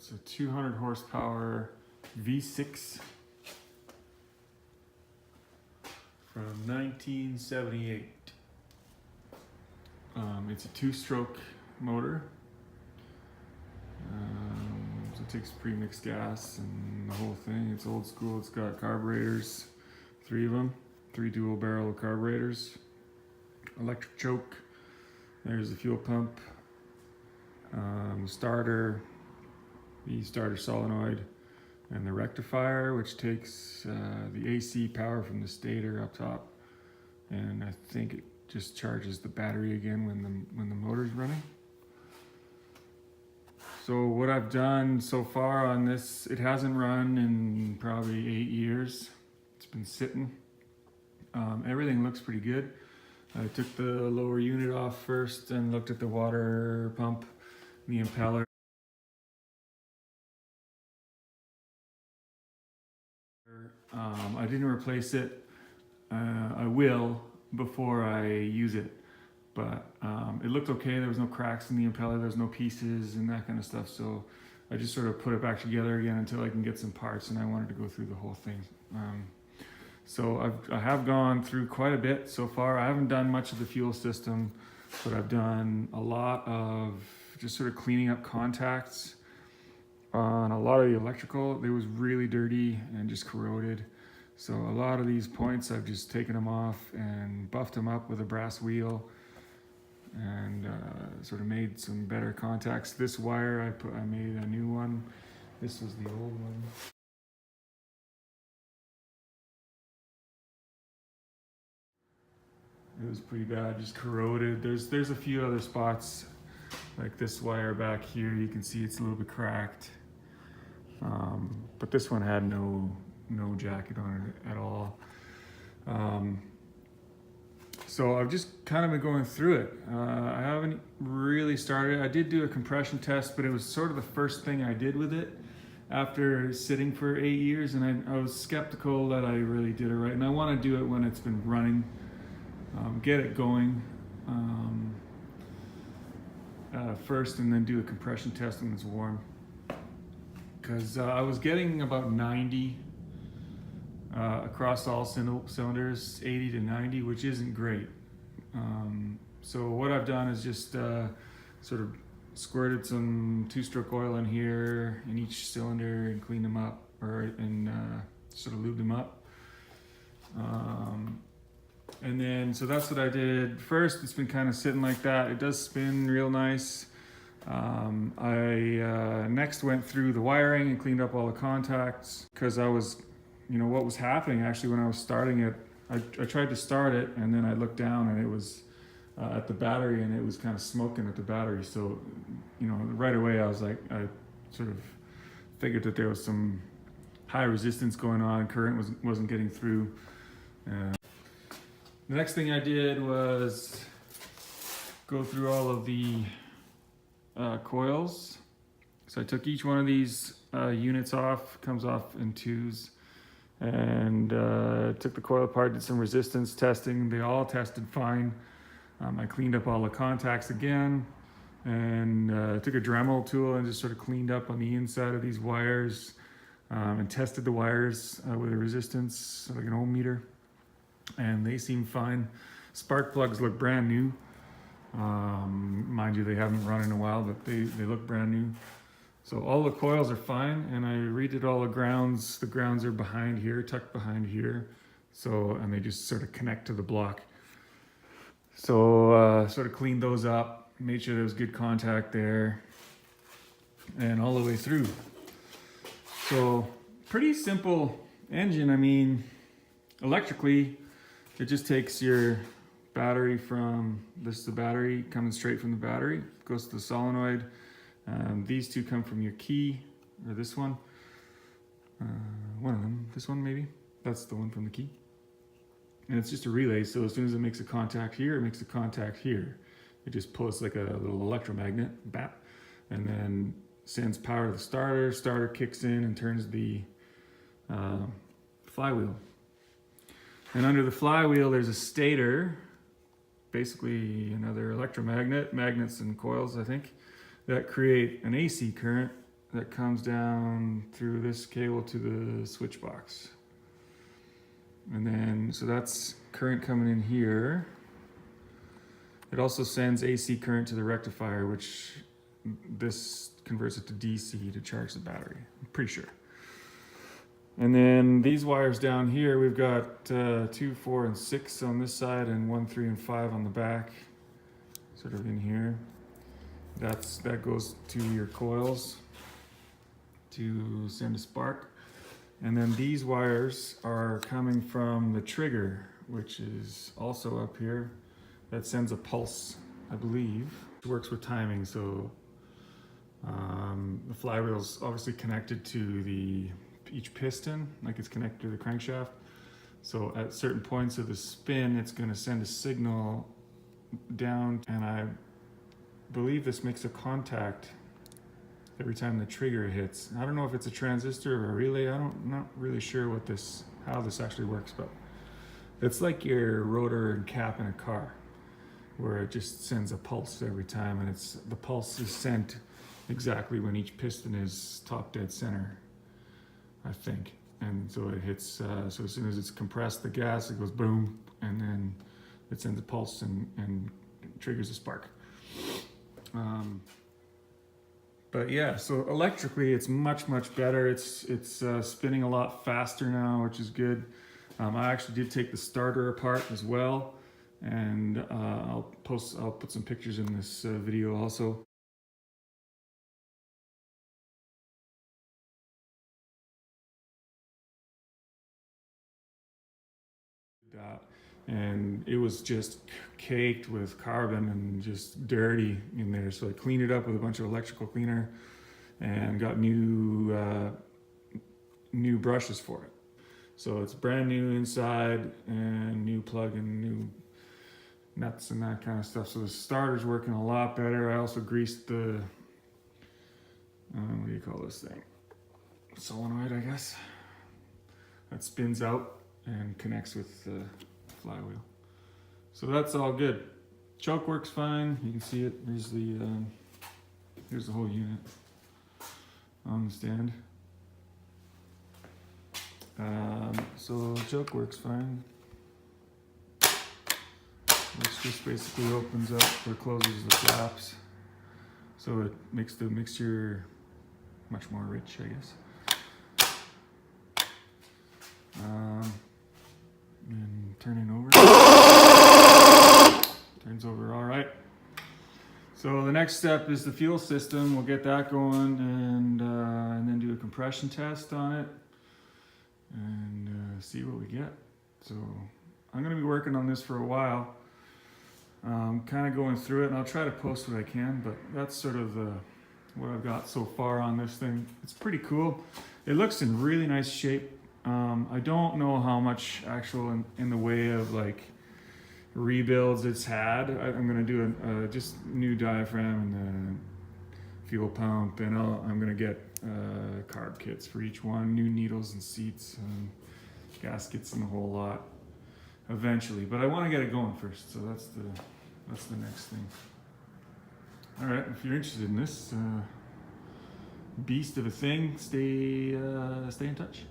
It's a 200 horsepower V6 from 1978. It's a 2-stroke motor. So it takes pre-mixed gas and the whole thing. It's old school. It's got carburetors, 3 of them, 3 dual barrel carburetors, electric choke. There's the fuel pump, starter, the starter solenoid, and the rectifier, which takes the AC power from the stator up top, and I think it just charges the battery again when the motor's running. So what I've done so far on this, it hasn't run in probably 8 years. It's been sitting. Everything looks pretty good. I took the lower unit off first and looked at the water pump, the impeller. I didn't replace it. I will before I use it, but it looked okay. There was no cracks in the impeller, there was no pieces and that kind of stuff. So I just sort of put it back together again until I can get some parts, and I wanted to go through the whole thing. So I have gone through quite a bit so far. I haven't done much of the fuel system, but I've done a lot of just sort of cleaning up contacts on a lot of the electrical. It was really dirty and just corroded. So a lot of these points, I've just taken them off and buffed them up with a brass wheel and sort of made some better contacts. This wire, I made a new one. This was the old one. It was pretty bad, just corroded. There's a few other spots, like this wire back here. You can see it's a little bit cracked. But this one had no jacket on it at all. So I've just kind of been going through it. I haven't really started. I did do a compression test, but it was sort of the first thing I did with it after sitting for 8 years, and I was skeptical that I really did it right. And I want to do it when it's been running, get it going first, and then do a compression test when it's warm. Because I was getting about 90 across all cylinders, 80 to 90, which isn't great. So what I've done is just sort of squirted some 2-stroke oil in here in each cylinder and cleaned them up, and sort of lubed them up. And then, so that's what I did first. It's been kind of sitting like that. It does spin real nice. I next went through the wiring and cleaned up all the contacts, because I was, what was happening actually when I was starting it. I tried to start it, and then I looked down and it was at the battery, and it was kind of smoking at the battery. So, right away I was like, I sort of figured that there was some high resistance going on. Current wasn't getting through. The next thing I did was go through all of the coils. So I took each one of these units off, comes off in 2s, and took the coil apart, did some resistance testing. They all tested fine. I cleaned up all the contacts again, and took a Dremel tool and just sort of cleaned up on the inside of these wires, and tested the wires with a resistance, like an ohm meter, and they seem fine. Spark plugs look brand new. Mind you, they haven't run in a while, but they look brand new. So all the coils are fine, and I redid all the grounds. The grounds are behind here, tucked behind here. So, and they just sort of connect to the block. So sort of cleaned those up, made sure there was good contact there, and all the way through. So pretty simple engine. I mean, electrically, it just takes your battery from, this is the battery coming straight from the battery, goes to the solenoid. These two come from your key, or this one. One of them, this one maybe. That's the one from the key. And it's just a relay, so as soon as it makes a contact here, it makes a contact here. It just pulls like a little electromagnet, bap, and then sends power to the starter. Starter kicks in and turns the flywheel. And under the flywheel, there's a stator, basically another electromagnet, magnets and coils, I think, that create an AC current that comes down through this cable to the switch box. And then, so that's current coming in here. It also sends AC current to the rectifier, which this converts it to DC to charge the battery, I'm pretty sure. And then these wires down here, we've got 2, 4, and 6 on this side, and 1, 3, and 5 on the back, sort of in here. That goes to your coils to send a spark. And then these wires are coming from the trigger, which is also up here. That sends a pulse, I believe. It works with timing, so the flywheel's obviously connected to each piston, like it's connected to the crankshaft. So at certain points of the spin, it's gonna send a signal down, and I believe this makes a contact every time the trigger hits. I don't know if it's a transistor or a relay. I'm not really sure how this actually works, but it's like your rotor and cap in a car, where it just sends a pulse every time, and the pulse is sent exactly when each piston is top dead center, I think. And so it hits, so as soon as it's compressed the gas, it goes boom, and then it sends a pulse and triggers a spark. But yeah, so electrically it's much better. It's spinning a lot faster now, which is good. I actually did take the starter apart as well, and I'll put some pictures in this video also. And it was just caked with carbon and just dirty in there, so I cleaned it up with a bunch of electrical cleaner and got new brushes for it. So it's brand new inside, and new plug and new nuts and that kind of stuff. So the starter's working a lot better. I also greased the what do you call this thing, solenoid, I guess, that spins out and connects with the flywheel. So that's all good. Choke works fine. You can see it. Here's the whole unit on the stand. So choke works fine. Which just basically opens up or closes the flaps, so it makes the mixture much more rich, I guess. And turning over. Turns over all right. So the next step is the fuel system. We'll get that going, and then do a compression test on it, and see what we get. So I'm going to be working on this for a while. Kind of going through it, and I'll try to post what I can, but that's sort of what I've got so far on this thing. It's pretty cool. It looks in really nice shape. I don't know how much actual in the way of like rebuilds it's had. I'm gonna do just new diaphragm and fuel pump, and I'm gonna get carb kits for each one, new needles and seats and gaskets and the whole lot eventually. But I want to get it going first, so that's the next thing. All right, if you're interested in this beast of a thing, stay in touch.